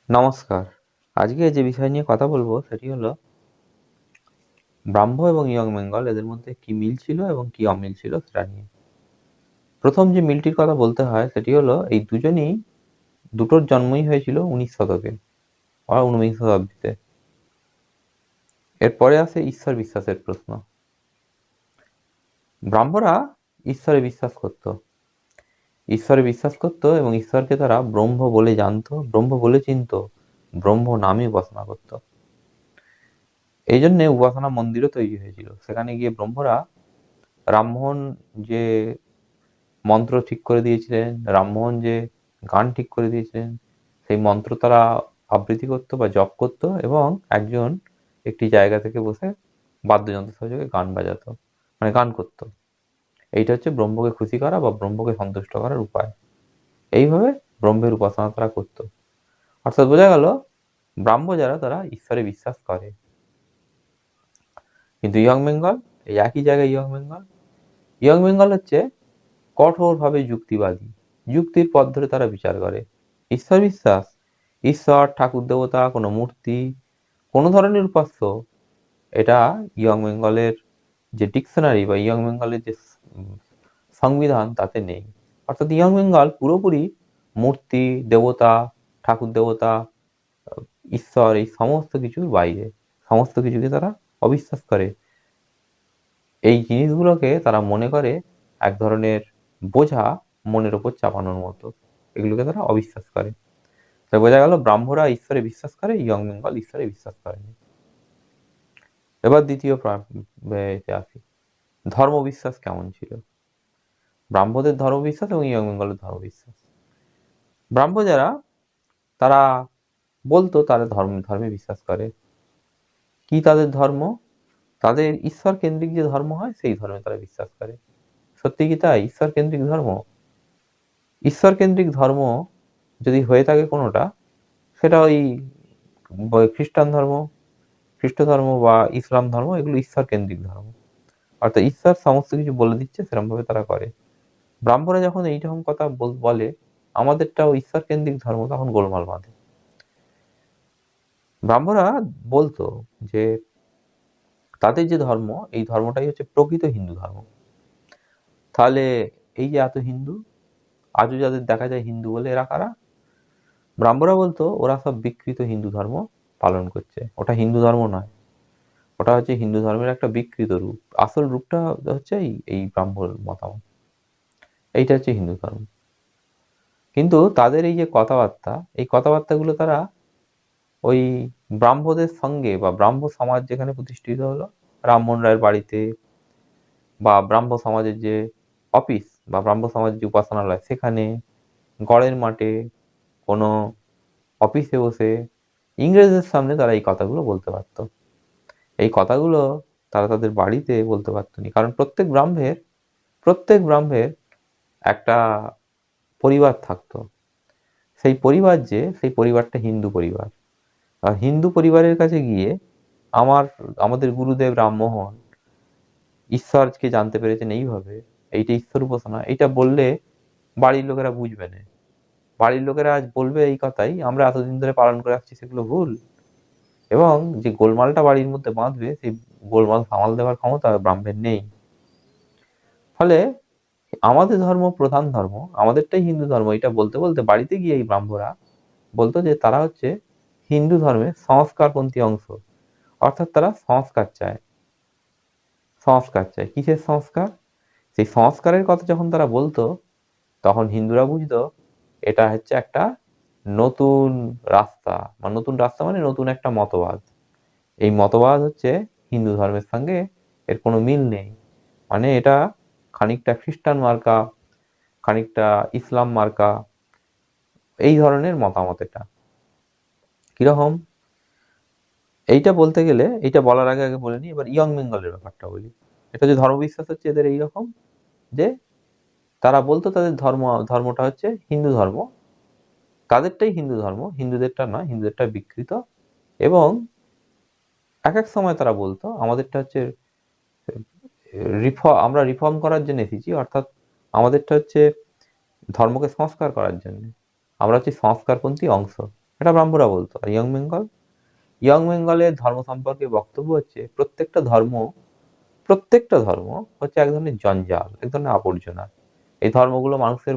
নমস্কার। আজকে যে বিষয় নিয়ে কথা বলবো সেটি হলো ব্রাহ্ম এবং ইয়ং বেঙ্গল এদের মধ্যে কি মিল ছিল এবং কি অমিল ছিল সেটা নিয়ে। প্রথম যে মিলটির কথা বলতে হয় সেটি হলো এই দুটোর জন্মই হয়েছিল 19 শতকে বা ঊনবিংশ শতাব্দীতে। এরপরে আসে ঈশ্বর বিশ্বাসের প্রশ্ন। ব্রাহ্মরা ঈশ্বরে বিশ্বাস করত। ঈশ্বরে বিশ্বাস করত এবং ঈশ্বরকে তারা ব্রহ্ম বলে জানতো, ব্রহ্ম বলে চিনত, ব্রহ্ম নামে উপাসনা করত। এই জন্যে উপাসনা মন্দিরও তৈরি হয়েছিল। সেখানে গিয়ে ব্রহ্মরা রামমোহন যে মন্ত্র ঠিক করে দিয়েছিলেন, রামমোহন যে গান ঠিক করে দিয়েছিলেন, সেই মন্ত্র তারা আবৃত্তি করত বা জপ করত এবং একজন একটি জায়গা থেকে বসে বাদ্যযন্ত্র সহযোগে গান বাজাতো, মানে গান করত। এইটা হচ্ছে ব্রহ্মকে খুশি করা বা ব্রহ্মকে সন্তুষ্ট করার উপায়। এইভাবে ব্রহ্মের উপাসনা তারা করত। অর্থাৎ বোঝা গেল ব্রাহ্ম যারা তারা ঈশ্বরে বিশ্বাস করে। কিন্তু ইয়ং বেঙ্গল, এই একই জায়গায় ইয়ং বেঙ্গল হচ্ছে কঠোরভাবে যুক্তিবাদী। যুক্তির পথ ধরে তারা বিচার করে। ঈশ্বর বিশ্বাস, ঈশ্বর, ঠাকুর দেবতা, কোনো মূর্তি, কোনো ধরনের উপাস্য, এটা ইয়ং বেঙ্গলের যে ডিকশনারি বা ইয়ং বেঙ্গলের যে সংবিধান তাতে নেই। অর্থাৎ ইয়ং বেঙ্গল পুরোপুরি মূর্তি, দেবতা, ঠাকুর দেবতা, ঈশ্বর এই সমস্ত কিছুর বাইরে। সমস্ত কিছুকে তারা অবিশ্বাস করে। এই জিনিসগুলোকে তারা মনে করে এক ধরনের বোঝা মনের ওপর চাপানোর মতো। এগুলোকে তারা অবিশ্বাস করে। তো বোঝা গেল ব্রাহ্মরা ঈশ্বরে বিশ্বাস করে, ইয়ং বেঙ্গল ঈশ্বরে বিশ্বাস করেনি। এবার দ্বিতীয় এতে আসি। ধর্মবিশ্বাস কেমন ছিল? ব্রাহ্মদের ধর্মবিশ্বাস এবং ইয়ং বেঙ্গলের ধর্মবিশ্বাস। ব্রাহ্ম যারা তারা বলতো তারা ধর্মে বিশ্বাস করে। কি তাদের ধর্ম? তাদের ঈশ্বর কেন্দ্রিক যে ধর্ম হয় সেই ধর্মে তারা বিশ্বাস করে। সত্যি কি তাই? ঈশ্বর কেন্দ্রিক ধর্ম? ঈশ্বর কেন্দ্রিক ধর্ম যদি হয়ে থাকে কোনোটা, সেটা ওই খ্রিস্টান ধর্ম, খ্রিস্ট ধর্ম বা ইসলাম ধর্ম, এগুলো ঈশ্বর কেন্দ্রিক ধর্ম। অর্থাৎ ঈশ্বর সমস্ত কিছু বলে দিচ্ছে, সেরকম ভাবে তারা করে। ব্রাহ্মণরা যখন এইরকম কথা বলে আমাদেরটাও ঈশ্বর কেন্দ্রিক ধর্ম, তখন গোলমাল বাঁধে। ব্রাহ্মণরা বলতো যে তাদের যে ধর্ম, এই ধর্মটাই হচ্ছে প্রকৃত হিন্দু ধর্ম। তাহলে এই যে এত হিন্দু, আজও যাদের দেখা যায় হিন্দু বলে, এরা কারা? ব্রাহ্মণরা বলতো ওরা সব বিকৃত হিন্দু ধর্ম পালন করছে, ওটা হিন্দু ধর্ম নয়, ওটা হচ্ছে হিন্দু ধর্মের একটা বিকৃত রূপ। আসল রূপটা হচ্ছে এই ব্রাহ্মণ মতামত, এইটা হচ্ছে হিন্দু ধর্ম। কিন্তু তাদের এই যে কথাবার্তা, এই কথাবার্তাগুলো তারা ওই ব্রাহ্মদের সঙ্গে বা ব্রাহ্ম সমাজ যেখানে প্রতিষ্ঠিত হলো, রামমোহন রায়ের বাড়িতে বা ব্রাহ্ম সমাজের যে অফিস বা ব্রাহ্ম সমাজের যে উপাসনালয়, সেখানে, গড়ের মাঠে, কোনো অফিসে বসে ইংরেজদের সামনে তারা এই কথাগুলো বলতে পারতো। এই কথাগুলো তারা তাদের বাড়িতে বলতে পারতো না, কারণ প্রত্যেক ব্রাহ্মের একটা পরিবার থাকতো। সেই পরিবারটা হিন্দু পরিবার। আর হিন্দু পরিবারের কাছে গিয়ে আমাদের গুরুদেব রামমোহন ঈশ্বরকে জানতে পেরেছেন এইভাবে, এইটা ঈশ্বর উপাসনা, এইটা বললে বাড়ির লোকেরা বুঝবে না। বাড়ির লোকেরা আজ বলবে এই কথাই, আমরা এতদিন ধরে পালন করে আসছি সেগুলো ভুল। এবং যে গোলমালটা বাড়ির মধ্যে বাঁধবে, সেই গোলমাল সামাল দেওয়ার ক্ষমতা ব্রাহ্মণের নেই। ফলে আমাদের ধর্ম প্রধান ধর্ম, আমাদেরটাই হিন্দু ধর্ম, এটা বলতে বলতে বাড়িতে গিয়ে এই ব্রাহ্মরা বলতো যে তারা হচ্ছে হিন্দু ধর্মের সংস্কারপন্থী অংশ। অর্থাৎ তারা সংস্কার চায়। কিসের সংস্কার? সেই সংস্কারের কথা যখন তারা বলতো, তখন হিন্দুরা বুঝতো এটা হচ্ছে একটা নতুন রাস্তা, বা নতুন রাস্তা মানে নতুন একটা মতবাদ। এই মতবাদ হচ্ছে হিন্দু ধর্মের সঙ্গে এর কোনো মিল নেই। মানে এটা খানিকটা খ্রিস্টান মার্কা, খানিকটা ইসলাম মার্কা, এই ধরনের মতামত এটা। কিরকম? এইটা বলতে গেলে, এইটা বলার আগে আগে বলে নিই, এবার ইয়ং বেঙ্গলের ব্যাপারটা বলি। এটা যে ধর্মবিশ্বাস হচ্ছে এদের এইরকম যে তারা বলতো তাদের ধর্মটা হচ্ছে হিন্দু ধর্ম, তাদেরটাই হিন্দু ধর্ম, হিন্দুদেরটা নয়, হিন্দুদেরটা বিকৃত। এবং এক এক সময় তারা বলতো আমাদেরটা হচ্ছে আমরা রিফর্ম করার জন্য এসেছি, অর্থাৎ আমাদেরটা হচ্ছে ধর্মকে সংস্কার করার জন্য, আমরা হচ্ছে সংস্কারপন্থী অংশ। এটা ব্রাহ্মরা বলতো। আর ইয়ং বেঙ্গলের ধর্ম সম্পর্কে বক্তব্য হচ্ছে প্রত্যেকটা ধর্ম হচ্ছে এক ধরনের জঞ্জাল, এক ধরনের আবর্জনা। এই ধর্মগুলো মানুষের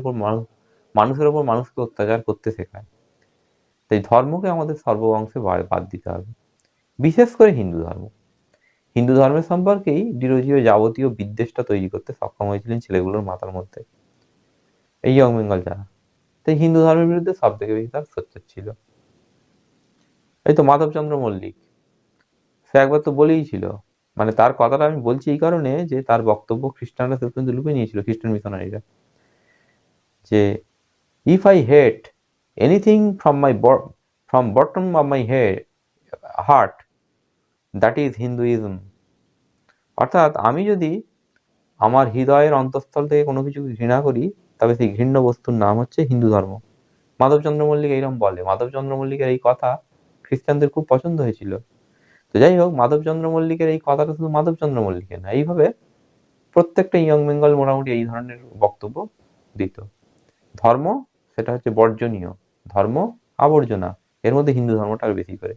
উপর মানুষকে অত্যাচার করতে শেখায়। তাই ধর্মকে আমাদের সর্বংশে বাদ দিতে হবে, বিশেষ করে হিন্দু ধর্মের সম্পর্কেই ডিরোজিও যাবতীয় বিদ্বেষটা তৈরি করতে সক্ষম হয়েছিলেন ছেলেগুলোর মাথার মধ্যে, এই ইয়ং বেঙ্গল যারা। তাই হিন্দু ধর্মের বিরুদ্ধে সব থেকে বেশি তার সোচ্চার ছিল। এই তো মাধবচন্দ্র মল্লিক, সে একবার তো বলেই ছিল, মানে তার কথাটা আমি বলছি এই কারণে যে তার বক্তব্য খ্রিস্টানরা শেষ পর্যন্ত লুপে নিয়েছিল, খ্রিস্টান মিশনারিরা, যে if I hate anything from bottom of my heart, that is Hinduism. অর্থাৎ আমি যদি আমার হৃদয়ের অন্তঃস্থল থেকে কোনো কিছু ঘৃণা করি, তবে সেই ঘৃণ্য বস্তুর নাম হচ্ছে হিন্দু ধর্ম। মাধবচন্দ্র মল্লিক এইরকম বলে। মাধবচন্দ্র মল্লিকের এই কথা খ্রিস্টানদের খুব পছন্দ হয়েছিল। তো যাই হোক, মাধবচন্দ্র মল্লিকের এই কথাটা শুধু মাধবচন্দ্র মল্লিকের না, এইভাবে প্রত্যেকটা ইয়ং বেঙ্গল মোটামুটি এই ধরনের বক্তব্য দিত। ধর্ম সেটা হচ্ছে বর্জনীয়, ধর্ম আবর্জনা, এর মধ্যে হিন্দু ধর্মটাকে বেশি করে,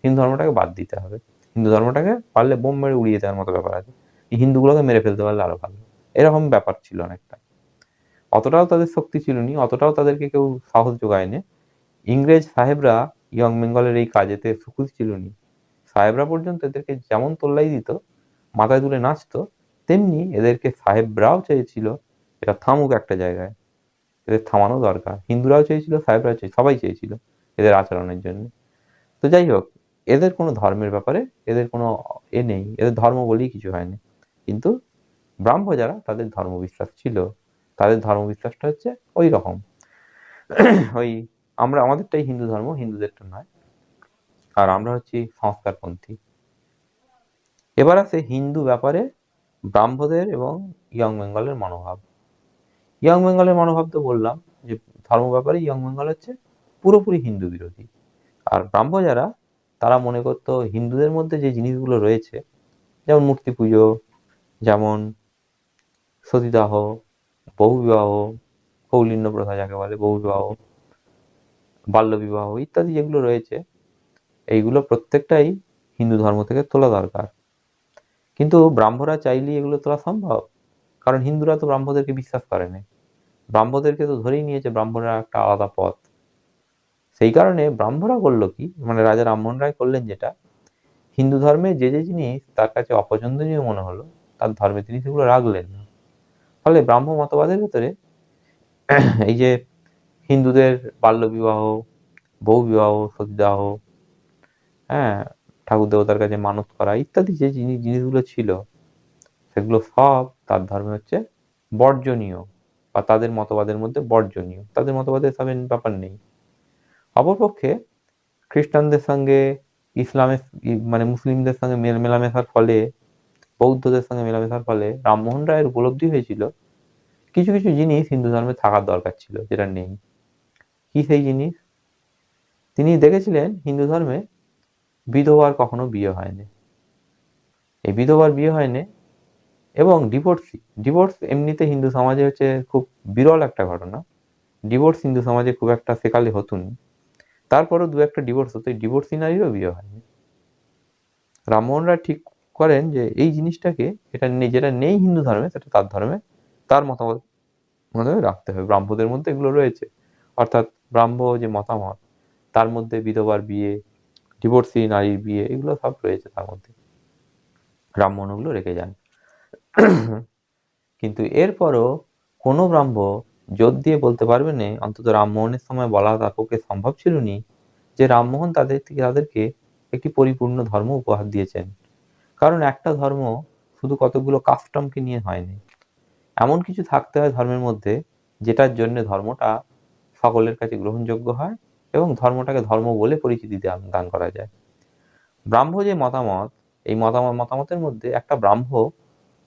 হিন্দু ধর্মটাকে বাদ দিতে হবে, হিন্দু ধর্মটাকে পারলে বোম মেরে উড়িয়ে দেওয়ার মতো ব্যাপার আছে, এই হিন্দুগুলোকে মেরে ফেলতে পারলে আরো ভালো, এরকম ব্যাপার ছিল অনেকটা। অতটাও তাদের শক্তি ছিল নি, অতটাও তাদেরকে কেউ সাহস যোগায়নি। ইংরেজ সাহেবরা ইয়ং বেঙ্গলের এই কাজেতে সুখুশ ছিল নি। সাহেবরা পর্যন্ত এদেরকে যেমন তোল্লাই দিত, মাথায় তুলে নাচতো, তেমনি এদেরকে সাহেবরাও চেয়েছিল এটা থামুক একটা জায়গায়, এদের থামানো দরকার। হিন্দুরাও চেয়েছিল, সাহেবরাও চেয়েছিল, সবাই চেয়েছিল এদের আচরণের জন্য। তো যাই হোক, এদের কোনো ধর্মের ব্যাপারে এদের কোনো নেই, এদের ধর্ম বলেই কিছু হয়নি। কিন্তু ব্রাহ্ম যারা, তাদের ধর্মবিশ্বাস ছিল, তাদের ধর্মবিশ্বাসটা হচ্ছে ওই রকম, ওই আমাদেরটাই হিন্দু ধর্ম, হিন্দুদেরটা নয়। আর আমরা হচ্ছি সংস্কারপন্থী। এবার আছে হিন্দু ব্যাপারে ব্রাহ্মদের এবং ইয়ং বেঙ্গলের মনোভাব। ইয়ং বেঙ্গলের মনোভাব তো বললাম যে ধর্ম ব্যাপারে ইয়ং বেঙ্গল হচ্ছে পুরোপুরি হিন্দু বিরোধী। আর ব্রাহ্ম যারা, তারা মনে করতো হিন্দুদের মধ্যে যে জিনিসগুলো রয়েছে, যেমন মূর্তি পুজো, যেমন সতীদাহ, বহুবিবাহ, কৌলিন্য প্রথা যাকে বলে, বহুবিবাহ, বাল্যবিবাহ ইত্যাদি যেগুলো রয়েছে, এইগুলো প্রত্যেকটাই হিন্দু ধর্ম থেকে তোলা দরকার। কিন্তু ব্রাহ্মরা চাইলেই এগুলো তোলা সম্ভব? কারণ হিন্দুরা তো ব্রাহ্মদেরকে বিশ্বাস করেনি, ব্রাহ্মদেরকে তো ধরেই নিয়েছে ব্রাহ্মণরা একটা আলাদা পথ। সেই কারণে ব্রাহ্মরা করলো কি, মানে রাজা রামমোহন রায় করলেন যেটা, হিন্দু ধর্মে যে যে জিনিস তার কাছে অপছন্দনীয় মনে হলো, তার ধর্মে তিনি সেগুলো রাখলেন না। ফলে ব্রাহ্ম মতবাদের ভেতরে এই যে হিন্দুদের বাল্যবিবাহ, বহুবিবাহ, সতীদাহ, হ্যাঁ, ঠাকুর দেবতার কাছে মানত করা ইত্যাদি যে জিনিসগুলো ছিল, সেগুলো সব তার ধর্মে হচ্ছে বর্জনীয়, বা তাদের মতবাদের মধ্যে বর্জনীয়, তাদের মতবাদে এসবের ব্যাপার নেই। অপরপক্ষে খ্রিস্টানদের সঙ্গে ইসলামের মানে মুসলিমদের সঙ্গে মেলামেশার ফলে, বৌদ্ধদের সঙ্গে মেলামেশার ফলে রামমোহন রায়ের উপলব্ধি হয়েছিল কিছু কিছু জিনিস হিন্দু ধর্মে থাকার দরকার ছিল, যেটা নেই। কি সেই জিনিস? তিনি দেখেছিলেন হিন্দু ধর্মে বিধবার কখনো বিয়ে হয়নি, এই বিধবার বিয়ে হয়নি, এবং ডিভোর্স এমনিতে হিন্দু সমাজে হচ্ছে খুব বিরল একটা ঘটনা। ডিভোর্স হিন্দু সমাজে খুব একটা সেকালে হতো না, তারপরও দু একটা ডিভোর্স হতো, এই ডিভোর্সি নারীরও বিয়ে হয়নি। রামমোহন রায় ঠিক করেন যে এই জিনিসটাকে, যেটা নেই হিন্দু ধর্মে, সেটা তার ধর্মে, তার মতামত রাখতে হবে। ব্রাহ্মদের মধ্যে এগুলো রয়েছে, অর্থাৎ ব্রাহ্ম যে মতামত, তার মধ্যে বিধবার বিয়ে, ডিভোর্সি নারীর বিয়ে, এগুলো সব রয়েছে তার মধ্যে, রামমোহন ওগুলো রেখে যান। কিন্তু এরপরও কোনো ব্রাহ্ম জোর দিয়ে বলতে পারবে না, অন্তত রামমোহনের সময় বলা তার পক্ষে সম্ভব ছিল নি, যে রামমোহন তাদেরকে একটি পরিপূর্ণ ধর্ম উপহার দিয়েছেন। কারণ একটা ধর্ম শুধু কতগুলো কাস্টমকে নিয়ে হয়নি, এমন কিছু থাকতে হয় ধর্মের মধ্যে যেটার জন্য ধর্মটা সকলের কাছে গ্রহণযোগ্য হয় এবং ধর্মটাকে ধর্ম বলে পরিচিতি দান করা যায়। ব্রাহ্ম যে মতামত, এই মতামতের মধ্যে একটা ব্রাহ্ম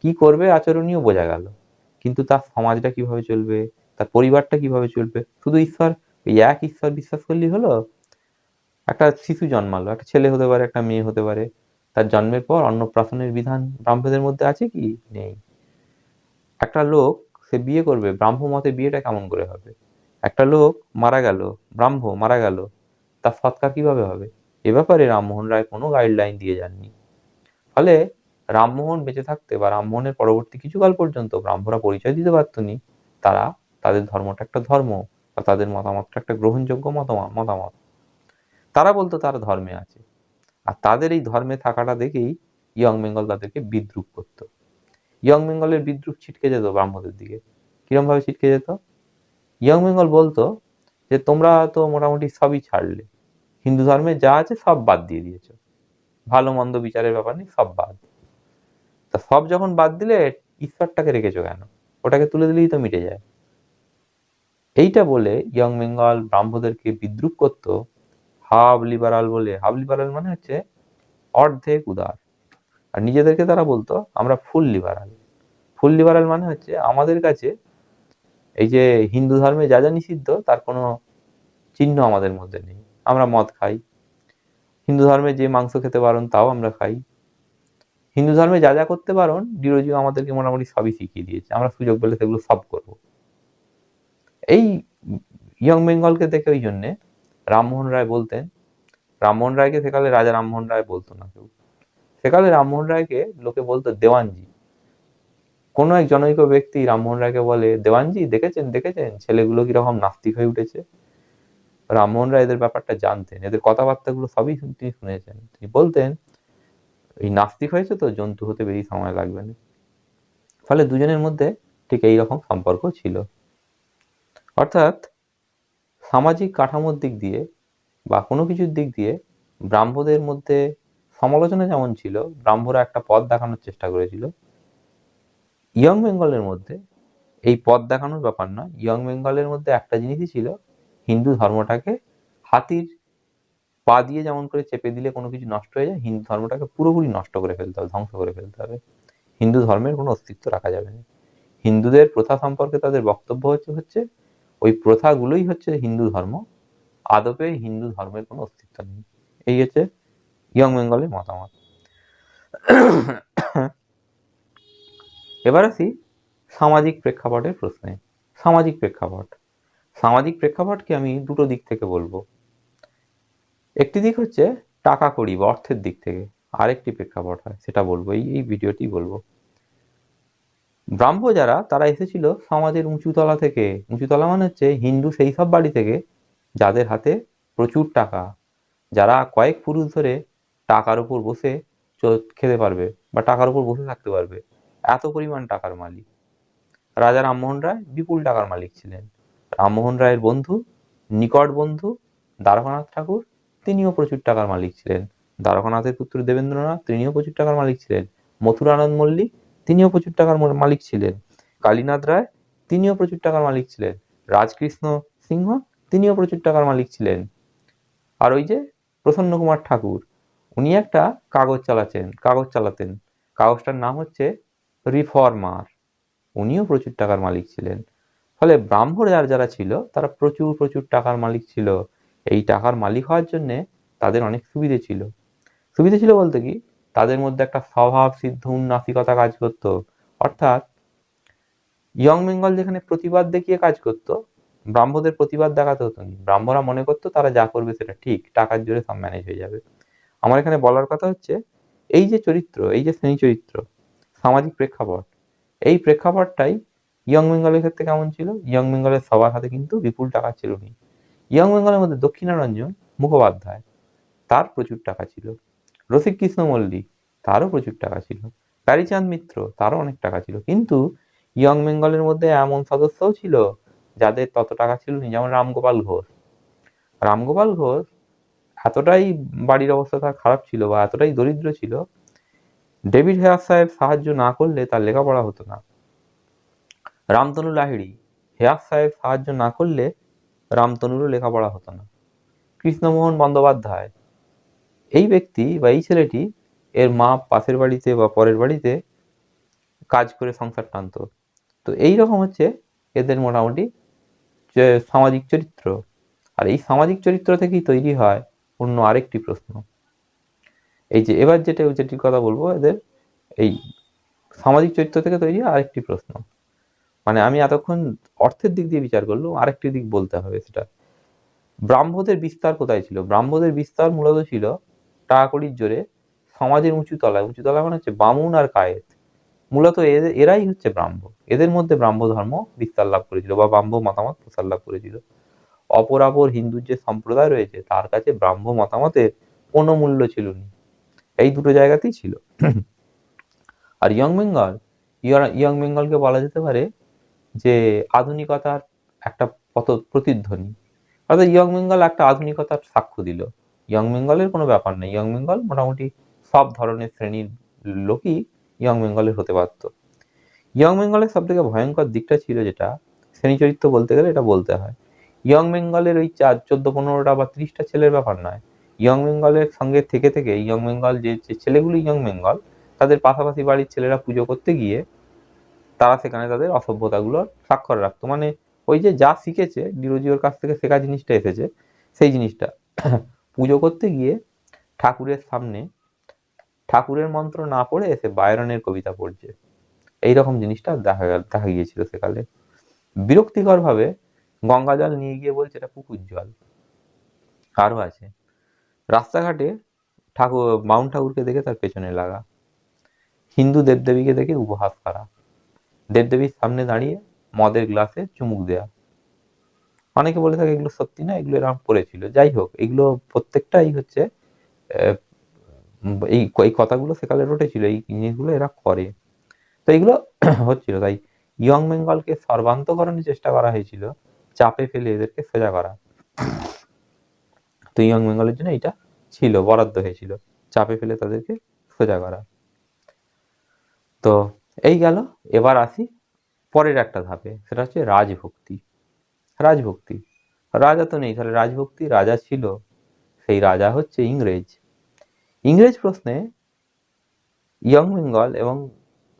কি করবে আচরণীয় বোঝা গেল, কিন্তু তার সমাজটা কিভাবে চলবে, তার পরিবারটা কিভাবে চলবে, শুধু এক ঈশ্বর বিশ্বাস করলেই হলো? একটা শিশু জন্মালো, একটা ছেলে হতে পারে, একটা মেয়ে হতে পারে, তার জন্মের পর অন্নপ্রাশনের বিধান ব্রাহ্মদের মধ্যে আছে কি? নেই। একটা লোক, সে বিয়ে করবে, ব্রাহ্ম মতে বিয়েটা কেমন করে হবে? একটা লোক মারা গেল, ব্রাহ্ম মারা গেল, তার সৎকার কিভাবে হবে? এ ব্যাপারে রামমোহন রায় কোনো গাইডলাইন দিয়ে যাননি। ফলে রামমোহন বেঁচে থাকতে বা রামমোহনের পরবর্তী কিছুকাল পর্যন্ত ব্রাহ্মরা পরিচয় দিতে পারতনি তারা তাদের ধর্মটা একটা ধর্ম বা তাদের মতামতটা একটা গ্রহণযোগ্য মতামত। তারা বলতো তারা ধর্মে আছে, আর তাদের এই ধর্মে থাকাটা দেখেই ইয়ং বেঙ্গল তাদেরকে বিদ্রূপ করত। ইয়ং বেঙ্গলের বিদ্রূপ ছিটকে যেত ব্রাহ্মদের দিকে। কিরম ভাবে ছিটকে যেত? ইয়ং বেঙ্গল বলতো যে তোমরা তো মোটামুটি সবই ছাড়লে, হিন্দু ধর্মে যা আছে সব বাদ দিয়ে দিয়েছো, ভালো মন্দ বিচারের ব্যাপার নেই, সব বাদ। তা সব যখন বাদ দিলে ঈশ্বরটাকে রেখেছো কেন? ওটাকে তুলে দিলেই তো মিটে যায়। এইটা বলে ইয়ং বেঙ্গল ব্রাহ্মদেরকে বিদ্রূপ করতো হাফ লিবারাল বলে। হাফ লিবারাল মানে হচ্ছে অর্ধেক উদার, আর নিজেদেরকে তারা বলতো আমরা ফুল লিবারাল। ফুল লিবারাল মানে হচ্ছে আমাদের কাছে এই যে হিন্দু ধর্মে যা যা নিষিদ্ধ তার কোনো চিহ্ন আমাদের মধ্যে নেই। আমরা মদ খাই, হিন্দু ধর্মে যে মাংস খেতে বারণ তাও আমরা খাই, হিন্দু ধর্মে যা যা করতে বারণ ডিরোজিও আমাদেরকে মোটামুটি সবই শিখিয়ে দিয়েছে, আমরা সুযোগ পেলে সেগুলো সব করব। এই ইয়ং বেঙ্গলকে দেখে ওই জন্যে রামমোহন রায় বলতেন, রামমোহন রায়কে সেকালে রাজা রামমোহন রায় বলতো না কেউ, সেকালে রামমোহন রায়কে লোকে বলতো দেওয়ানজি। কোনো এক জনৈক ব্যক্তি রামমোহন রায়কে বলে, দেওয়ানজি দেখেছেন দেখেছেন ছেলেগুলো কিরকম নাস্তিক হয়ে উঠেছে। রামমোহন রায় এদের ব্যাপারটা জানতেন, এদের কথাবার্তাগুলো সবই তিনি শুনেছেন। তিনি বলতেন এই নাস্তিক হয়েছে তো জন্তু হতে বেশি সময় লাগবে না। ফলে দুজনের মধ্যে ঠিক এইরকম সম্পর্ক ছিল। অর্থাৎ সামাজিক কাঠামোর দিক দিয়ে বা কোনো কিছুর দিক দিয়ে ব্রাহ্মদের মধ্যে সমালোচনা যেমন ছিল, ব্রাহ্মরা একটা পথ দেখানোর চেষ্টা করেছিল, ইয়ং বেঙ্গলের মধ্যে এই পথ দেখানোর ব্যাপার নয়, ইয়ং বেঙ্গলের মধ্যে একটা জিনিসই ছিল, হিন্দু ধর্মটাকে হাতির পা দিয়ে যেমন করে চেপে দিলে কোনো কিছু নষ্ট হয়ে যায়, হিন্দু ধর্মটাকে পুরোপুরি নষ্ট করে ফেলতে হবে, ধ্বংস করে ফেলতে হবে। হিন্দু ধর্মের কোনো অস্তিত্ব রাখা যাবে না। হিন্দুদের প্রথা সম্পর্কে তাদের বক্তব্য হচ্ছে ওই প্রথাগুলোই হচ্ছে হিন্দু ধর্ম, আদপে হিন্দু ধর্মের কোনো অস্তিত্ব নেই। এই হচ্ছে ইয়ং বেঙ্গলের মতামত। এবার আসি সামাজিক প্রেক্ষাপটের প্রশ্নে। সামাজিক প্রেক্ষাপট, সামাজিক প্রেক্ষাপটকে আমি দুটো দিক থেকে বলবো। একটি দিক হচ্ছে টাকা কড়ি বা অর্থের দিক থেকে, আরেকটি প্রেক্ষাপট হয় সেটা বলবো, এই ভিডিওটি বলবো। ব্রাহ্ম যারা তারা এসেছিল সমাজের উঁচুতলা থেকে, উঁচুতলা মানে হচ্ছে হিন্দু সেই সব বাড়ি থেকে যাদের হাতে প্রচুর টাকা, যারা কয়েক পুরুষ ধরে টাকার উপর বসে খেতে পারবে বা টাকার উপর বসে থাকতে পারবে, এত পরিমাণ টাকার মালিক। রাজা রামমোহন রায় বিপুল টাকার মালিক ছিলেন। রামমোহন রায়ের বন্ধু, নিকট বন্ধু দ্বারকানাথ ঠাকুর, তিনিও প্রচুর টাকার মালিক ছিলেন। দ্বারকানাথের পুত্র দেবেন্দ্রনাথ, তিনিও প্রচুর টাকার মালিক ছিলেন। মথুরানন্দ মল্লিক, তিনিও প্রচুর টাকার মালিক ছিলেন। কালীনাথ রায়, তিনিও প্রচুর টাকার মালিক ছিলেন। রাজকৃষ্ণ সিংহ, তিনিও প্রচুর টাকার মালিক ছিলেন। আর ওই যে প্রসন্ন কুমার ঠাকুর, উনি একটা কাগজ চালাতেন, কাগজটার নাম হচ্ছে রিফর্মার, উনিও প্রচুর টাকার মালিক ছিলেন। ফলে ব্রাহ্ম যারা ছিল তারা প্রচুর প্রচুর টাকার মালিক ছিল। এই টাকার মালিক হওয়ার জন্য তাদের অনেক সুবিধে ছিল। সুবিধে ছিল বলতে কি, তাদের মধ্যে একটা স্বভাব সিদ্ধ উন্নাসিকতা কাজ করতো। অর্থাৎ ইয়ং বেঙ্গল যেখানে প্রতিবাদ দেখিয়ে কাজ করতো, ব্রাহ্মদের প্রতিবাদ দেখাতে হতো না। ব্রাহ্মরা মনে করতো তারা যা করবে সেটা ঠিক, টাকার জোরে সব ম্যানেজ হয়ে যাবে। আমার এখানে বলার কথা হচ্ছে এই যে চরিত্র, এই যে শ্রেণী চরিত্র, সামাজিক প্রেক্ষাপট, এই প্রেক্ষাপটটাই ইয়ং বেঙ্গলের ক্ষেত্রে কেমন ছিল? ইয়ং বেঙ্গলের সবার হাতে কিন্তু বিপুল টাকা ছিল না। ইয়ং বেঙ্গলের মধ্যে দক্ষিণারঞ্জন মুখোপাধ্যায়, তার প্রচুর টাকা ছিল। রসিককৃষ্ণ মল্লিক, তারও প্রচুর টাকা ছিল। প্যারীচাঁদ মিত্র, তারও অনেক টাকা ছিল। কিন্তু ইয়ং বেঙ্গলের মধ্যে এমন সদস্যও ছিল যাদের তত টাকা ছিল না, যেমন রামগোপাল ঘোষ। রামগোপাল ঘোষ এতটাই বাড়ির অবস্থা তার খারাপ ছিল বা এতটাই দরিদ্র ছিল, ডেভিড হেয়ার সাহেব সাহায্য না করলে তার লেখাপড়া হতো না। রামতনু লাহিড়ী, হেয়ার সাহেব সাহায্য না করলে রামতনুরও লেখাপড়া হতো না। কৃষ্ণমোহন বন্দ্যোপাধ্যায়, এই ব্যক্তি বা এই ছেলেটি, এর মা পাশের বাড়িতে বা পরের বাড়িতে কাজ করে সংসার টানতো। তো এইরকম হচ্ছে এদের মোটামুটি সামাজিক চরিত্র। আর এই সামাজিক চরিত্র থেকেই তৈরি হয় অন্য আরেকটি প্রশ্ন। এই যে এবার যেটির কথা বলবো, এদের এই সামাজিক চরিত্র থেকে তৈরি হয় আরেকটি প্রশ্ন। মানে আমি এতক্ষণ অর্থের দিক দিয়ে বিচার করলাম, আরেকটি দিক বলতে হবে সেটা। ব্রাহ্মদের বিস্তার কোথায় ছিল? ব্রাহ্মদের বিস্তার মূলত ছিল টাকা কড়ির জোরে সমাজের উঁচু তলায় মানে হচ্ছে বামুন আর কায়েত। মূলত এরাই হচ্ছে ব্রাহ্ম। এদের মধ্যে ব্রাহ্ম ধর্ম বিস্তার লাভ করেছিল বা ব্রাহ্ম মতামত প্রসার লাভ করেছিল। অপরাপর হিন্দুর যে সম্প্রদায় রয়েছে তার কাছে ব্রাহ্ম মতামতের কোনো মূল্য ছিল না। এই দুটো জায়গাতেই ছিল। আর ইয়ং বেঙ্গলকে বলা যেতে পারে যে আধুনিকতার একটা প্রতিধ্বনি। অর্থাৎ ইয়ং বেঙ্গল একটা আধুনিকতার সাক্ষ্য দিল। ইয়ং বেঙ্গলের কোনো ব্যাপার নেই, ইয়ং বেঙ্গল মোটামুটি সব ধরনের শ্রেণীর লোকই ইয়ং বেঙ্গলের হতে পারত। ইয়ং বেঙ্গলের সব থেকে ভয়ঙ্কর দিকটা ছিল যেটা, শ্রেণী চরিত্র বলতে গেলে এটা বলতে হয়। ইয়ং বেঙ্গলের ওই 14-15টা বা 30টা ছেলের ব্যাপার নয়। ইয়ং বেঙ্গলের সঙ্গে থেকে থেকে ইয়ং বেঙ্গল যে ছেলেগুলি ইয়ং বেঙ্গল, তাদের পাশাপাশি বাড়ির ছেলেরা পুজো করতে গিয়ে তারা সেখানে তাদের অসভ্যতাগুলোর স্বাক্ষর রাখতো। মানে ওই যে যা শিখেছে ডিরোজিওর কাছ থেকে শেখা জিনিসটা এসেছে, সেই জিনিসটা পুজো করতে গিয়ে ঠাকুরের সামনে ঠাকুরের মন্ত্র না পড়ে এসে বায়রনের কবিতা পড়ছে। এইরকম জিনিসটা দেখা গিয়েছিল সেকালে। বিরক্তিকর ভাবে গঙ্গা জল নিয়ে গিয়ে বলছে এটা পুকুর জল। আরো আছে, রাস্তাঘাটে বাউন ঠাকুরকে দেখে তার পেছনে লাগা, হিন্দু দেবদেবীকে দেখে উপহাস করা, দেবদেবীর সামনে দাঁড়িয়ে মদের গ্লাসে চুমুক দেয়া। অনেকে বলে থাকে এগুলো সত্যি না, এগুলো এরকম করেছিল। যাই হোক, এগুলো প্রত্যেকটাই হচ্ছে এই কথাগুলো সেকালে রটেছিল, এই জিনিসগুলো এরা করে। তো এইগুলো হচ্ছিল। তাই ইয়ং বেঙ্গলকে সর্বান্তকরণের চেষ্টা করা হয়েছিল, চাপে ফেলে এদেরকে সোজা করা। তো ইয়ং বেঙ্গলের জন্য এটা ছিল, বরাদ্দ হয়েছিল, চাপে ফেলে তাদেরকে সোজা করা। তো এই গেল। এবার আসি পরের একটা ধাপে, সেটা হচ্ছে রাজভক্তি। রাজভক্তি, রাজা তো নেই, তাহলে রাজভক্তি, রাজা ছিল, সেই রাজা হচ্ছে ইংরেজ। ইংরেজ প্রশ্নে ইয়ং বেঙ্গল এবং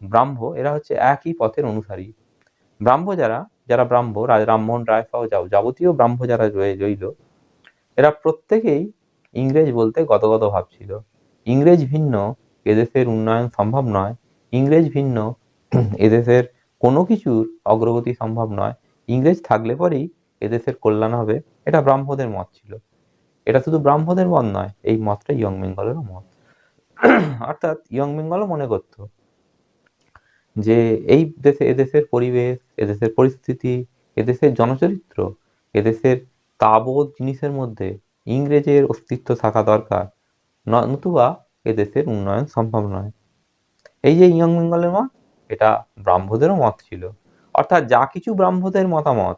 ব্রাহ্ম এরা হচ্ছে একই পথের অনুসারী। ব্রাহ্ম যারা ব্রাহ্ম, রামমোহন রায় সহ যাবতীয় ব্রাহ্ম যারা রইল, এরা প্রত্যেকেই ইংরেজ বলতে গদগদ ভাবছিল। ইংরেজ ভিন্ন এদেশের উন্নয়ন সম্ভব নয়, ইংরেজ ভিন্ন এদেশের কোনো কিছুর অগ্রগতি সম্ভব নয়, ইংরেজ থাকলে পরেই এদেশের কল্যাণ হবে, এটা ব্রাহ্মদের মত ছিল। এটা শুধু ব্রাহ্মদের মত নয়, এই মতটা ইয়ং বেঙ্গলেরও মত। অর্থাৎ ইয়ং বেঙ্গলও মনে করত যে এই দেশে, এদেশের পরিবেশ, এদেশের পরিস্থিতি, এদেশের জনচরিত্র, এদেশের তাবৎ জিনিসের মধ্যে ইংরেজের অস্তিত্ব থাকা দরকার, নতুবা এদেশের উন্নয়ন সম্ভব নয়। এই যে ইয়ং বেঙ্গলের মত, এটা ব্রাহ্মদেরও মত ছিল। অর্থাৎ যা কিছু ব্রাহ্মদের মতামত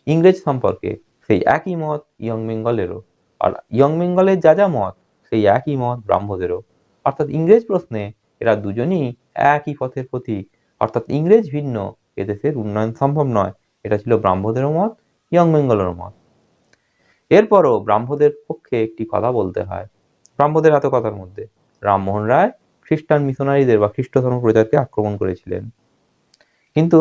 ইংরেজ সম্পর্কে, সেই একই মত ইয়ং বেঙ্গলেরও। আর ইয়ং বেঙ্গলের যা মত, সেই একই মত ব্রাহ্মদেরও। অর্থাৎ ইংরেজ প্রশ্নে এরা দুজনই একই পথের প্রতীক। অর্থাৎ ইংরেজ ভিন্ন এদেশের উন্নয়ন সম্ভব নয়, এটা ছিল ব্রাহ্মদেরও মত, ইয়ং বেঙ্গলেরও মত। এরপরও ব্রাহ্মদের পক্ষে একটি কথা বলতে হয়। ব্রাহ্মদের এত কথার মধ্যে রামমোহন রায় খ্রিস্টান মিশনারিদের বা খ্রিস্ট ধর্ম প্রচারকে আক্রমণ করেছিলেন, কিন্তু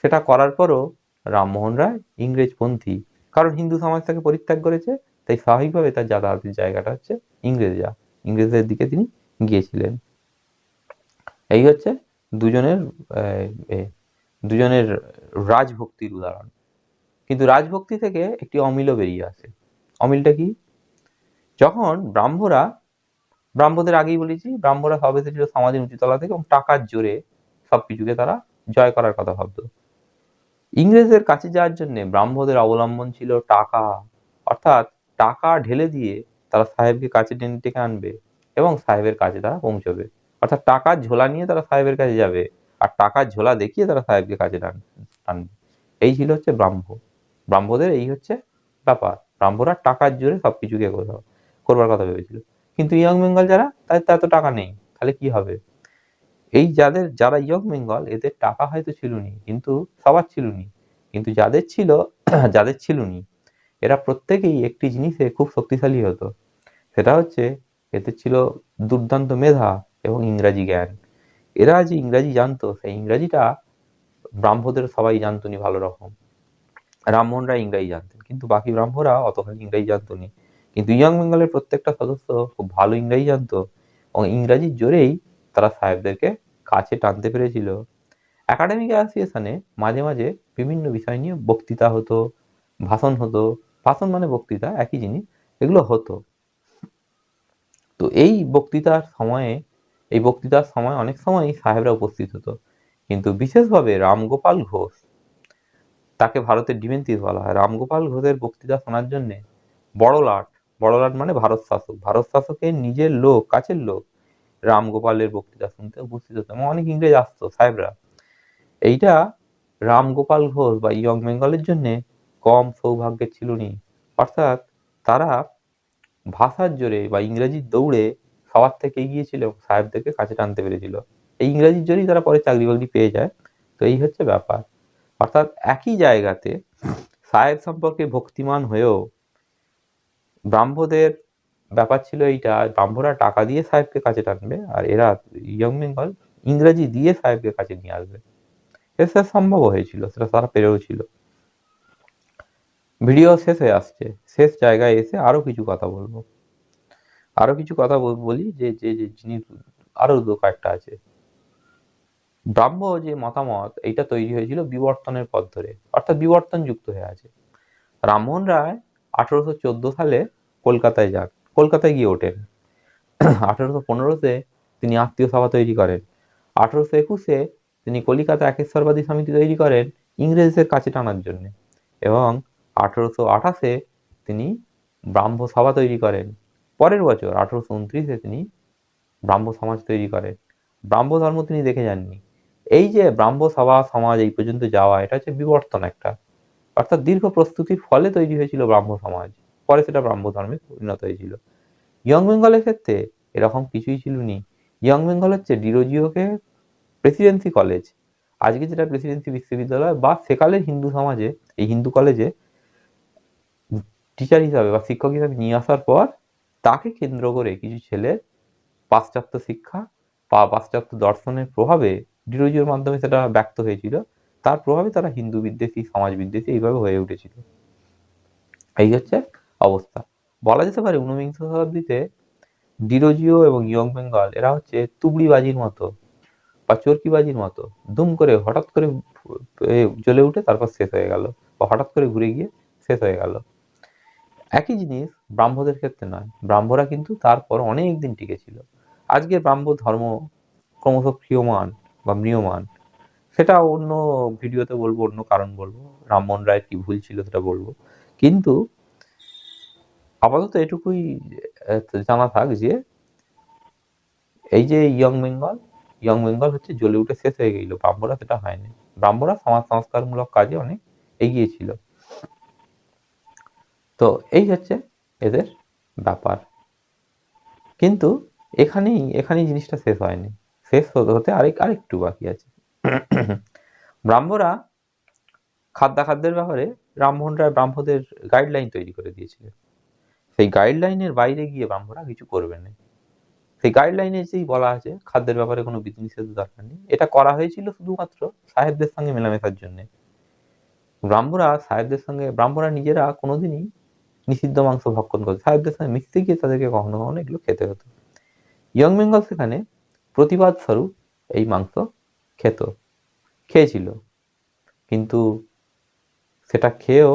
সেটা করার পরও রামমোহন রায় ইংরেজপন্থী। কারণ হিন্দু সমাজ তাকে পরিত্যাগ করেছে, তাই স্বাভাবিকভাবে তার যাতায়াতের জায়গাটা হচ্ছে ইংরেজদের দিকে তিনি গিয়েছিলেন। এই হচ্ছে দুজনের রাজভক্তির উদাহরণ। কিন্তু রাজভক্তি থেকে একটি অমিলও বেরিয়ে আসে। অমিলটা কি? যখন ব্রাহ্মদের আগেই বলেছি, ব্রাহ্মরা সব এসেছিল সমাজের উঁচুতলা থেকে এবং টাকার জোরে সবকিছুকে তারা জয় করার কথা ভাবতো। ইংরেজদের কাছে যাওয়ার জন্য ব্রাহ্মদের অবলম্বন ছিল টাকা। অর্থাৎ টাকা ঢেলে দিয়ে তারা সাহেবকে কাছে টেনে ডেকে আনবে এবং সাহেবের কাছে তারা পৌঁছবে। অর্থাৎ টাকার ঝোলা নিয়ে তারা সাহেবের কাছে যাবে আর টাকার ঝোলা দেখিয়ে তারা সাহেবকে কাছে টানবে। এই ছিল হচ্ছে ব্রাহ্মদের এই হচ্ছে ব্যাপার। ব্রাহ্মরা টাকার জোরে সবকিছুকে করবার কথা ভেবেছিল। কিন্তু ইয়ং বেঙ্গল তাদের তো এত টাকা নেই, তাহলে কি হবে? এই যারা ইয়ং বেঙ্গল, এদের টাকা হয়তো ছিলনি, কিন্তু সবার ছিলনি, কিন্তু যাদের ছিলনি, এরা প্রত্যেকেই একটি জিনিসে খুব শক্তিশালী হতো। সেটা হচ্ছে এদের ছিল দুর্দান্ত মেধা এবং ইংরাজি জ্ঞান। এরা যে ইংরাজি জানতো, সেই ইংরাজিটা ব্রাহ্মদের সবাই জানতো নি ভালো রকম। রামমোহন রায় ইংরাজি জানতেন, কিন্তু বাকি ব্রাহ্মরা অতখানি ইংরাজি জানতো নি। কিন্তু ইয়ং বেঙ্গলের প্রত্যেকটা সদস্য খুব ভালো ইংরাজি জানতো এবং ইংরাজির জোরেই তারা সাহেবদেরকে কাছে টানতে পেরেছিল। একাডেমিক অ্যাসোসিয়েশনে মাঝে মাঝে বিভিন্ন বিষয় নিয়ে বক্তৃতা হতো, ভাষণ হতো, ভাষণ মানে বক্তৃতা, একই জিনিস, এগুলো হতো। তো এই বক্তৃতার সময় অনেক সময়ই সাহেবরা উপস্থিত হতো, কিন্তু বিশেষভাবে রামগোপাল ঘোষ, তাকে ভারতের ডিমেন্সিস বলা হয়, রামগোপাল ঘোষের বক্তৃতা শোনার জন্যে বড়লাট মানে ভারত শাসকের নিজের লোক, কাছের লোক রামগোপালের বক্তৃতা শুনতে উপস্থিত হতো, এবং অনেক ইংরেজ আসতো, সাহেবরা। এইটা রামগোপাল ঘোষ বা ইয়ং বেঙ্গলের জন্য কম সৌভাগ্যের ছিল নি। অর্থাৎ তারা ভাষার জোরে বা ইংরেজির দৌড়ে সবার থেকে এগিয়ে ছিল, সাহেবদেরকে কাছে টানতে পেরেছিল। এই ইংরেজির জোরেই তারা পরে চাকরি বাকরি পেয়ে যায়। তো এই হচ্ছে ব্যাপার। অর্থাৎ একই জায়গাতে সাহেব সম্পর্কে ভক্তিমান হয়েও ব্রাহ্মদের ব্যাপার ছিল এইটা, ব্রাহ্মরা টাকা দিয়ে সাহেবকে কাছে টানবে, আর এরা ইয়ং বেঙ্গল ইংরেজি দিয়ে সাহেবকে কাছে নিয়ে আসবে। সেটা সম্ভব হয়েছিল, সেটা তারা পেরেও ছিল। ভিডিও শেষ হয়ে আসছে, শেষ জায়গায় এসে আরো কিছু কথা বলবো, বলি যে যে যে জিনিস আরো কয়েকটা আছে। ব্রাহ্ম যে মতামত, এইটা তৈরি হয়েছিল বিবর্তনের পথ ধরে, অর্থাৎ বিবর্তন যুক্ত হয়ে আছে। রামমোহন রায় 1814 সালে কলকাতায় যান, কলকাতায় গিয়ে ওঠেন। 1815-তে তিনি আত্মীয় সভা তৈরি করেন। 1821-এ তিনি কলিকাতা একেশ্বরবাদী সমিতি তৈরি করেন ইংরেজদের কাছে টানার জন্য, এবং 1828-এ তিনি ব্রাহ্ম সভা তৈরি করেন। পরের বছর 1829-এ তিনি ব্রাহ্ম সমাজ তৈরি করেন। ব্রাহ্ম ধর্ম তিনি দেখে যাননি। এই যে ব্রাহ্ম সভা সমাজ এই পর্যন্ত যাওয়া, এটা হচ্ছে বিবর্তন একটা, অর্থাৎ দীর্ঘ প্রস্তুতির ফলে তৈরি হয়েছিল ব্রাহ্ম সমাজ, পরে সেটা ব্রাহ্ম ধর্মে পরিণত হয়েছিল। ইয়ং বেঙ্গলের ক্ষেত্রে এরকম কিছুই ছিল নি। ইয়ং বেঙ্গল হচ্ছে ডিরোজিওকে প্রেসিডেন্সি কলেজ, আজকে যেটা প্রেসিডেন্সি বিশ্ববিদ্যালয়, বা সেকালের হিন্দু সমাজে এই হিন্দু কলেজে টিচার হিসাবে বা শিক্ষক হিসাবে নিয়ে আসার পর তাকে কেন্দ্র করে কিছু ছেলে পাশ্চাত্য শিক্ষা বা পাশ্চাত্য দর্শনের প্রভাবে, ডিরোজিওর মাধ্যমে সেটা ব্যক্ত হয়েছিল, তার প্রভাবে তারা হিন্দু বিদ্বেষী, সমাজ বিদ্বেষী এইভাবে হয়ে উঠেছিল। এই হচ্ছে অবস্থা। বলা যেতে পারে ঊনবিংশ শতাব্দীতে ডিরোজিও এবং ইয়ং বেঙ্গল এরা হচ্ছে তুবড়িবাজির মতো বা চরকিবাজির মতো, দুম করে হঠাৎ করে জ্বলে উঠে তারপর শেষ হয়ে গেল, বা হঠাৎ করে ঘুরে গিয়ে শেষ হয়ে গেল। একই জিনিস ব্রাহ্মদের ক্ষেত্রে নয়, ব্রাহ্মরা কিন্তু তারপর অনেক দিন টিকে ছিল। আজকে ব্রাহ্ম ধর্ম ক্রমশ ক্ষীয়মান বা ম্রিয়মান, সেটা অন্য ভিডিওতে বলবো, অন্য কারণ বলবো, রামমোহন রায়ের কি ভুল ছিল সেটা বলবো। কিন্তু আপাতত এটুকুই জানা থাক যে এই যে ইয়ং বেঙ্গল হচ্ছে জ্বলে উঠে শেষ হয়ে গেল, ব্রাহ্মরা সেটা হয়নি। ব্রাহ্মরা সমাজ সংস্কারমূলক কাজে অনেক এগিয়ে ছিল। তো এই হচ্ছে এদের ব্যাপার। কিন্তু এখানেই জিনিসটা শেষ হয়নি, শেষ হতে আরেকটু বাকি আছে। ব্রাহ্মরা খাদ্যের ব্যাপারে রামমোহন রায় ব্রাহ্মদের গাইডলাইন তৈরি করে দিয়েছিলেন। সেই গাইডলাইনের বাইরে গিয়ে ব্রাহ্মরা কিছু করবে না। সেই গাইডলাইনে যেই বলা আছে খাদ্যের ব্যাপারে কোনো বিধিনিষেধের দরকার নেই, এটা করা হয়েছিল শুধুমাত্র সাহেবদের সঙ্গে মেলামেশার জন্য। ব্রাহ্মরা নিজেরা কোনোদিনই নিষিদ্ধ মাংস ভক্ষণ করত, সাহেবদের সঙ্গে মিশতে গিয়ে তাদেরকে কখনো কখনো এগুলো খেতে হতো। ইয়ং বেঙ্গল সেখানে প্রতিবাদ স্বরূপ এই মাংস খেয়েছিল, কিন্তু সেটা খেয়েও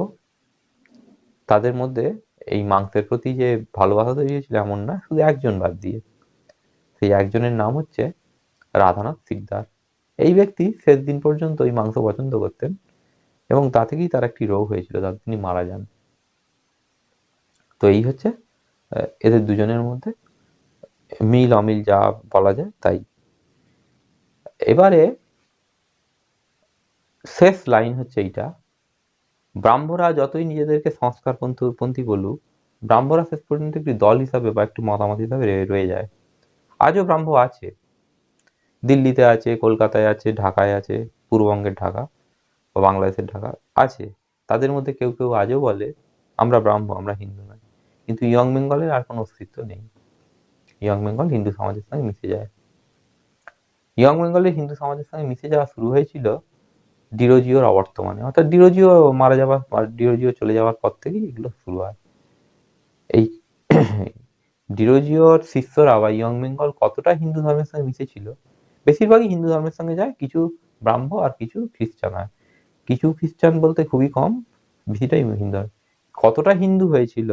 তাদের মধ্যে এই মাংসের প্রতি যে ভালোবাসা তৈরি হয়েছিল এমন না, শুধু একজন বাদ দিয়ে। সেই একজনের নাম হচ্ছে রাধানাথ সিকদার। এই ব্যক্তি শেষ দিন পর্যন্ত এই মাংস পছন্দ করতেন, এবং তা থেকেই তার একটি রোগ হয়েছিল, তাতে তিনি মারা যান। তো এই হচ্ছে এদের দুজনের মধ্যে মিল অমিল যা বলা যায় তাই। এবারে শেষ লাইন হচ্ছে এইটা, ব্রাহ্মরা যতই নিজেদেরকে সংস্কারপন্থী বলুক, ব্রাহ্মরা শেষ পর্যন্ত একটি দল হিসাবে বা একটি মতামত হিসাবে রয়ে যায়। আজও ব্রাহ্ম আছে, দিল্লিতে আছে, কলকাতায় আছে, ঢাকায় আছে, পূর্ববঙ্গের ঢাকা বা বাংলাদেশের ঢাকা আছে। তাদের মধ্যে কেউ কেউ আজও বলে আমরা ব্রাহ্ম, আমরা হিন্দু নয়। কিন্তু ইয়ং বেঙ্গলের আর কোনো অস্তিত্ব নেই। ইয়ং বেঙ্গল হিন্দু সমাজের সঙ্গে মিশে যায়। ইয়ং বেঙ্গলের হিন্দু সমাজের সঙ্গে মিশে যাওয়া শুরু হয়েছিল ডিরোজিওর অবর্তমানে, অর্থাৎ ডিরোজিও চলে যাওয়ার পর থেকেই এগুলো শুরু হয়। এই ডিরোজিওর শিষ্যরা বা ইয়ং বেঙ্গল কতটা হিন্দু ধর্মের সঙ্গে মিশেছিল, বেশিরভাগই হিন্দু ধর্মের সঙ্গে যায়, কিছু ব্রাহ্ম আর কিছু খ্রিস্টান হয়। কিছু খ্রিস্টান বলতে খুবই কম, বেশিটাই হিন্দু। কতটা হিন্দু হয়েছিল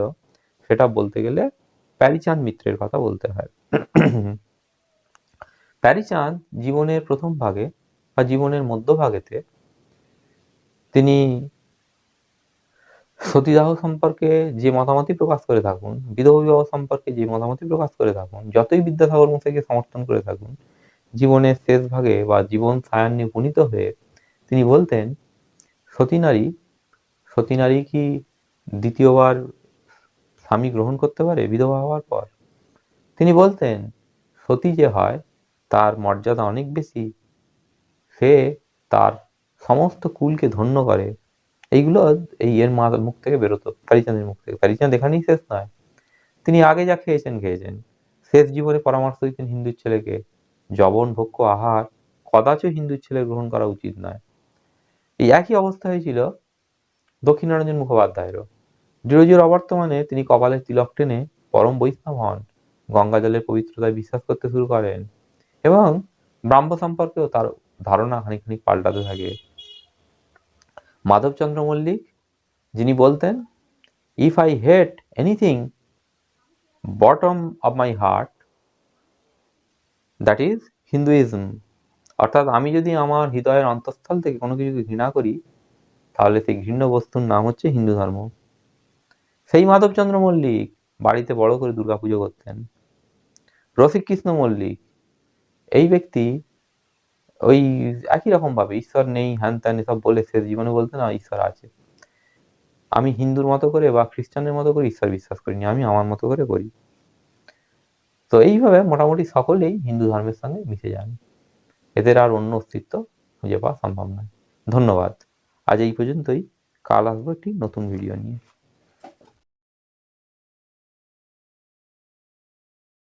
সেটা বলতে গেলে প্যারীচাঁদ মিত্রের কথা বলতে হয়। প্যারীচাঁদ জীবনের প্রথম ভাগে বা জীবনের মধ্যভাগেতে তিনি সতীদাহ সম্পর্কে যে মতামতই প্রকাশ করে থাকুন, বিধবা বিবাহ সম্পর্কে যে মতামতই প্রকাশ করে থাকুন, যতই বিদ্যাসাগর মশাইকে সমর্থন করে থাকুন, জীবনের শেষ ভাগে বা জীবন সায়ান্নে উপনীত হয়ে তিনি বলতেন, সতী নারী কি দ্বিতীয়বার স্বামী গ্রহণ করতে পারে বিধবা হওয়ার পর? তিনি বলতেন, সতী যে হয় তার মর্যাদা অনেক বেশি, সে তার সমস্ত কুলকে ধন্য করে। এইগুলো এর মুখ থেকে বেরোতো, প্যারীচাঁদের মুখ থেকে। প্যারীচাঁদ এখানেই শেষ নয়, তিনি আগে যা খেয়েছেন শেষ জীবনে পরামর্শ দিতেন হিন্দুর ছেলেকে, যবন ভোগ্য আহার কদাচ হিন্দুর ছেলে গ্রহণ করা উচিত নয়। এই একই অবস্থা হয়েছিল দক্ষিণারঞ্জন মুখোপাধ্যায়েরও। দৃঢ়জোর অবর্তমানে তিনি কপালে তিলক টেনে পরম বৈষ্ণব হন, গঙ্গা জলের পবিত্রতায় বিশ্বাস করতে শুরু করেন এবং ব্রাহ্ম সম্পর্কেও তার ধারণা খানিক পাল্টাতে থাকে। মাধবচন্দ্র মল্লিক, যিনি বলতেন, if I hate anything bottom of my heart, that is Hinduism. অর্থাৎ আমি যদি আমার হৃদয়ের অন্তঃস্থল থেকে কোনো কিছুকে ঘৃণা করি, তাহলে সেই ঘৃণ্য বস্তুর নাম হচ্ছে হিন্দু ধর্ম। সেই মাধবচন্দ্র মল্লিক বাড়িতে বড় করে দুর্গাপুজো করতেন। রসিককৃষ্ণ মল্লিক, এই ব্যক্তি ওই একই রকম ভাবে ঈশ্বর নেই হ্যান ত্যান এসব বলে শেষ জীবনে বলতেন, না ঈশ্বর আছে, আমি হিন্দুর মতো করে বা খ্রিস্টানের মতো করে ঈশ্বর বিশ্বাস করিনি, আমি আমার মতো করে করি। তো এইভাবে মোটামুটি সকলেই হিন্দু ধর্মের সঙ্গে মিশে যান, এদের আর অন্য অস্তিত্ব খুঁজে পাওয়া সম্ভব নয়। ধন্যবাদ। আজ এই পর্যন্তই। কাল আসবো একটি নতুন ভিডিও নিয়ে।